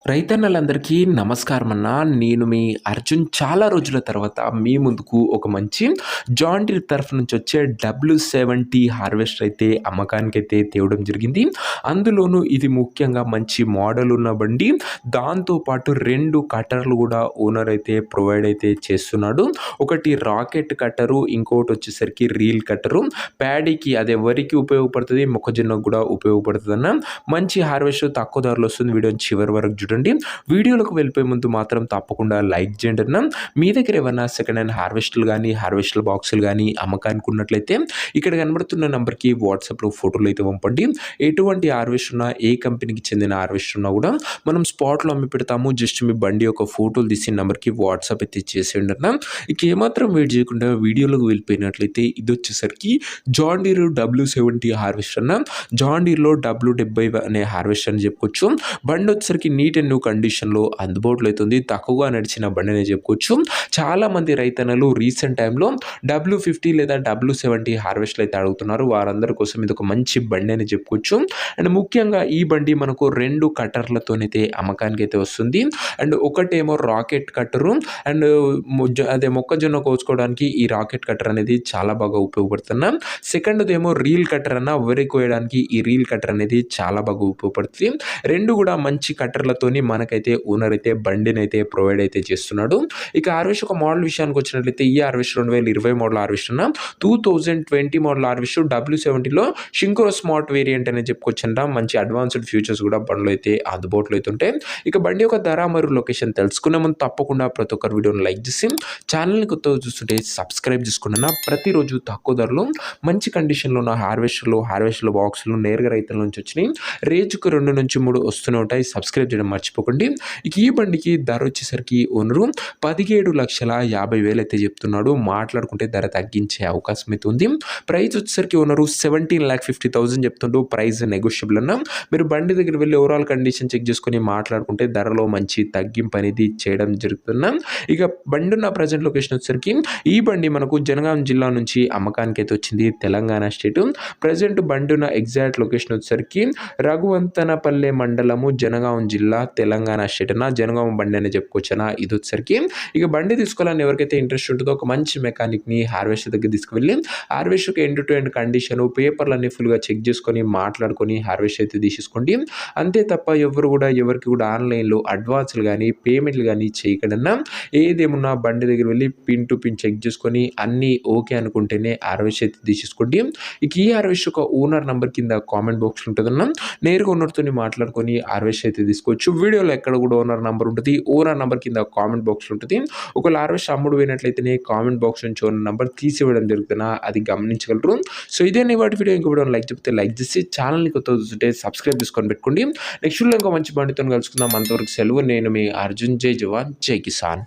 రైతన్నలందరికీ నమస్కారం అన్న. నేను మీ అర్జున్. చాలా రోజుల తర్వాత మీ ముందుకు ఒక మంచి జాన్ డీర్ తరఫు నుంచి వచ్చే W70 హార్వెస్టర్ అయితే అమ్మకానికైతే తేవడం జరిగింది. అందులోనూ ఇది ముఖ్యంగా మంచి మోడల్ ఉన్న బండి. దాంతో పాటు 2 కట్టర్లు కూడా ఓనర్ అయితే ప్రొవైడ్ అయితే చేస్తున్నాడు. ఒకటి రాకెట్ కట్టరు, ఇంకోటి వచ్చేసరికి రీల్ కట్టరు. ప్యాడీకి అదే వరికి ఉపయోగపడుతుంది, మొక్కజొన్నకు కూడా ఉపయోగపడుతుంది అన్న. మంచి హార్వెస్టర్ తక్కువ ధరలో వస్తుంది. వీడియోని చివరి వరకు చూడండి. వీడియోలోకి వెళ్ళిపోయే ముందు మాత్రం తప్పకుండా లైక్ చేయండి అన్న. మీ దగ్గర ఏమైనా సెకండ్ హ్యాండ్ హార్వెస్టర్లు కానీ హార్వెస్టర్ బాక్సులు కానీ అమ్మకానికి ఉన్నట్లయితే ఇక్కడ కనబడుతున్న నంబర్కి వాట్సాప్లో ఫోటోలు అయితే పంపండి. ఎటువంటి హార్వెస్టర్ ఉన్నా, ఏ కంపెనీకి చెందిన హార్వెస్టర్ ఉన్నా కూడా మనం స్పాట్లో అమ్మి పెడతాము. జస్ట్ మీ బండి యొక్క ఫోటోలు తీసిన నెంబర్కి వాట్సాప్ అయితే చేసేయండి అన్న. ఇక ఏమాత్రం వెయిట్ చేయకుండా వీడియోలోకి వెళ్ళిపోయినట్లయితే ఇది వచ్చేసరికి జాన్ డీర్ W70 హార్వెస్టర్ అన్న. జాన్ డీర్లో W70 అనే హార్వెస్టర్ అని చెప్పుకోవచ్చు. బండి వచ్చేసరికి నీట్ అండ్ న్యూ కండిషన్లో అందుబాటులో అవుతుంది. తక్కువగా నడిచిన బండి అనే చెప్పుకోవచ్చు. చాలామంది రైతన్నలు రీసెంట్ టైంలో W50 లేదా W70 హార్వెస్టర్లు అయితే అడుగుతున్నారు. వారందరి కోసం ఇది ఒక మంచి బండి అని చెప్పుకోవచ్చు. అండ్ ముఖ్యంగా ఈ బండి మనకు 2 కట్టర్లతోనైతే అమ్మకానికి అయితే వస్తుంది. అండ్ ఒకటేమో రాకెట్ కట్టరు అండ్ అదే మొక్కజొన్న కోసుకోవడానికి ఈ రాకెట్ కట్టర్ అనేది చాలా బాగా ఉపయోగపడుతున్నా. సెకండ్ ఏమో రీల్ కట్టర్ అన్న, వరి కోయడానికి ఈ రీల్ కట్టర్ అనేది చాలా బాగా ఉపయోగపడుతుంది. 2 కూడా మంచి కట్టర్లతోని మనకైతే ఓనర్ అయితే బండిని అయితే ప్రొవైడ్ అయితే చేస్తున్నాడు. ఇక హార్వెస్టర్ ఒక మోడల్ విషయానికి వచ్చినట్లయితే ఈ harvester 2020 model harvester 2020 model harvester W70లో షింక్రో స్మార్ట్ వేరియంట్ అనేది చెప్పుకోవచ్చంట. మంచి అడ్వాన్స్డ్ ఫీచర్స్ కూడా బండ్లో అయితే అందుబాటులో అయితే ఉంటాయి. ఇక బండి యొక్క ధర మరియు లొకేషన్ తెలుసుకునే ముందు తప్పకుండా ప్రతి ఒక్కరు వీడియోని లైక్ చేసి ఛానల్ని కొత్తగా చూస్తుంటే సబ్స్క్రైబ్ చేసుకున్నా. ప్రతిరోజు తక్కువ ధరలో మంచి కండిషన్లో ఉన్న హార్వెస్టర్లు బాక్సులు నేరుగా రైతుల నుంచి వచ్చినాయి. రేజుకు 2 నుంచి 3 వస్తూనే ఉంటాయి. సబ్స్క్రైబ్ చేయడం మర్చిపోకండి. ఇక ఈ బండికి ధర వచ్చేసరికి ఓనరు 17,50,000 అయితే చెప్తున్నాడు. మాట్లాడుకుంటే ధర తగ్గించే అవకాశం అయితే ఉంది. ప్రైస్ వచ్చేసరికి ఓనరు 17,50,000 చెప్తుంటూ ప్రైస్ నెగోషియబుల్ అన్న. మీరు బండి దగ్గర వెళ్ళి ఓవరాల్ కండిషన్ చెక్ చేసుకొని మాట్లాడుకుంటే ధరలో మంచి తగ్గింపు అనేది చేయడం జరుగుతున్నా. ఇక బండి ఉన్న ప్రజెంట్ లొకేషన్ వచ్చేసరికి ఈ బండి మనకు జనగాం జిల్లా నుంచి అమ్మకానికి అయితే వచ్చింది. తెలంగాణ స్టేట్. ప్రజెంట్ బండి ఉన్న ఎగ్జాక్ట్ లొకేషన్ వచ్చేసరికి రఘువంతనపల్లె మండలము, జనగాం జిల్లా, తెలంగాణ స్టేట్ అన్న. జనగాం బండి అని చెప్పుకోవచ్చనా. ఇది వచ్చేసరికి ఇక బండి తీసుకోవాలని ఎవరికైతే ఇంట్రెస్ట్ ఉంటుందో ఒక మంచి మెకానిక్ని హార్వెస్టర్ దగ్గర తీసుకువెళ్ళి హార్వెస్టర్కి ఎండ్ టు ఎండ్ కండిషను పేపర్లన్నీ ఫుల్గా చెక్ చేసుకొని మాట్లాడుకొని హార్వెస్ట్ అయితే తీసేసుకోండి. అంతే తప్ప ఎవరికి కూడా ఆన్లైన్లో అడ్వాన్స్లు కానీ పేమెంట్లు కానీ చేయకడన్నా ఏదేమున్నా బండి దగ్గర వెళ్ళి పిన్ టు పిన్ చెక్ చేసుకొని అన్నీ ఓకే అనుకుంటేనే హార్వెస్ట్ అయితే తీసేసుకోండి. ఇక ఈ హార్వెస్ట్ ఒక ఓనర్ నెంబర్ కింద కామెంట్ బాక్స్ ఉంటుందన్నా. నేరుగా ఓనర్తో మాట్లాడుకొని హార్వెస్ట్ అయితే తీసుకోవచ్చు. వీడియోలో ఎక్కడ కూడా ఓనర్ నెంబర్ ఉంటుంది. ఓనర్ నెంబర్ కింద కామెంట్ బాక్స్ ఉంటుంది. ఒకవేళ హార్వెస్ట్ అమ్ముడు పోయినట్లయితేనే కామెంట్ బాక్స్ నుంచి ఓనర్ నెంబర్ తీసివ్వడం జరుగుతున్నా అది గమనించగలరు. సో ఇదే వాటి వీడియో. ఇంకో వీడియో లైక్ చెప్తే లైక్ చేసి ఛానల్ని కొత్త చూస్తుంటే సబ్స్క్రైబ్ చేసుకొని పెట్టుకోండి. నెక్స్ట్ వీడియో ఇంకో మంచి బండితో కలుసుకుందాం. అంతవరకు సెలవు. నేను మీ అర్జున్. జై జవాన్, జై కిసాన్.